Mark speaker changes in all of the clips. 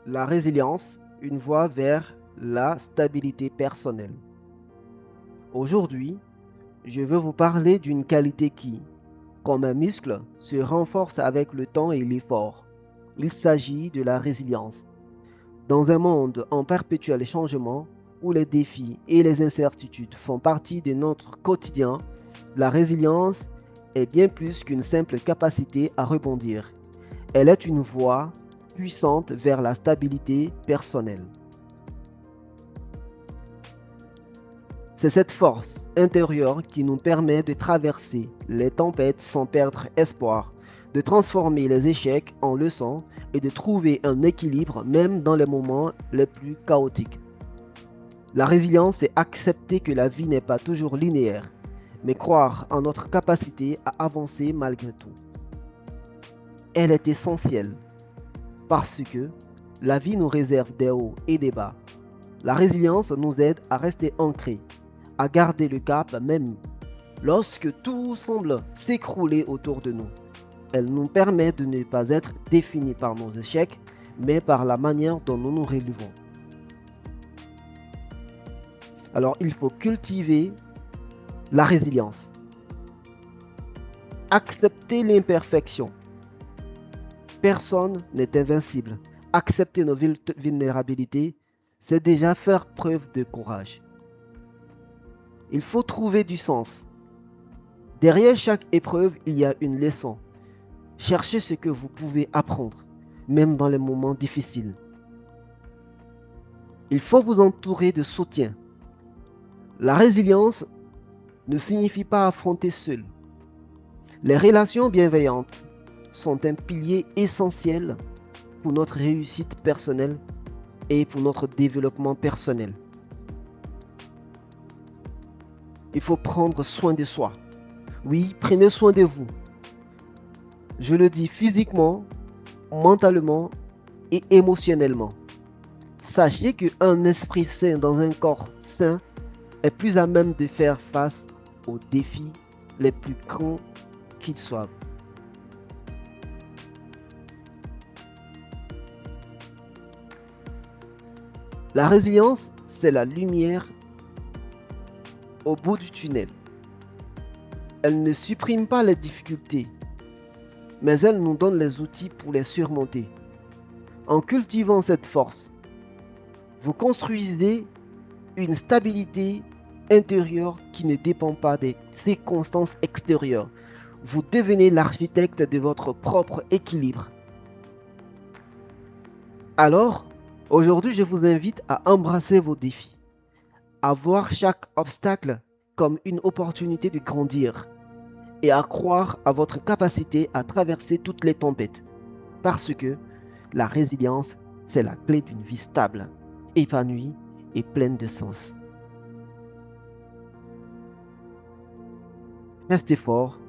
Speaker 1: La résilience, une voie vers la stabilité personnelle. Aujourd'hui, je veux vous parler d'une qualité qui, comme un muscle, se renforce avec le temps et l'effort. Il s'agit de la résilience. Dans un monde en perpétuel changement, où les défis et les incertitudes font partie de notre quotidien, la résilience est bien plus qu'une simple capacité à rebondir. Elle est une voie puissante vers la stabilité personnelle. C'est cette force intérieure qui nous permet de traverser les tempêtes sans perdre espoir, de transformer les échecs en leçons et de trouver un équilibre même dans les moments les plus chaotiques. La résilience, c'est accepter que la vie n'est pas toujours linéaire, mais croire en notre capacité à avancer malgré tout. Elle est essentielle parce que la vie nous réserve des hauts et des bas. La résilience nous aide à rester ancrés, à garder le cap même lorsque tout semble s'écrouler autour de nous. Elle nous permet de ne pas être définis par nos échecs, mais par la manière dont nous nous relevons. Alors, il faut cultiver la résilience. Accepter l'imperfection. Personne n'est invincible. Accepter nos vulnérabilités, c'est déjà faire preuve de courage. Il faut trouver du sens. Derrière chaque épreuve, il y a une leçon. Cherchez ce que vous pouvez apprendre, même dans les moments difficiles. Il faut vous entourer de soutien. La résilience ne signifie pas affronter seul. Les relations bienveillantes sont un pilier essentiel pour notre réussite personnelle et pour notre développement personnel. Il faut prendre soin de soi. Oui, prenez soin de vous. Je le dis physiquement, mentalement et émotionnellement. Sachez qu'un esprit sain dans un corps sain est plus à même de faire face aux défis les plus grands qu'ils soient. La résilience, c'est la lumière au bout du tunnel. Elle ne supprime pas les difficultés, mais elle nous donne les outils pour les surmonter. En cultivant cette force, vous construisez une stabilité intérieure qui ne dépend pas des circonstances extérieures. Vous devenez l'architecte de votre propre équilibre. Alors, aujourd'hui, je vous invite à embrasser vos défis, à voir chaque obstacle comme une opportunité de grandir et à croire à votre capacité à traverser toutes les tempêtes. Parce que la résilience, c'est la clé d'une vie stable, épanouie et pleine de sens. Restez fort,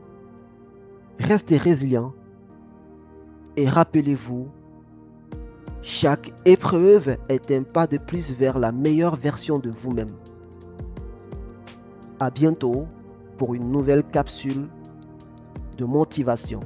Speaker 1: restez résilient et rappelez-vous, chaque épreuve est un pas de plus vers la meilleure version de vous-même. À bientôt pour une nouvelle capsule de motivation.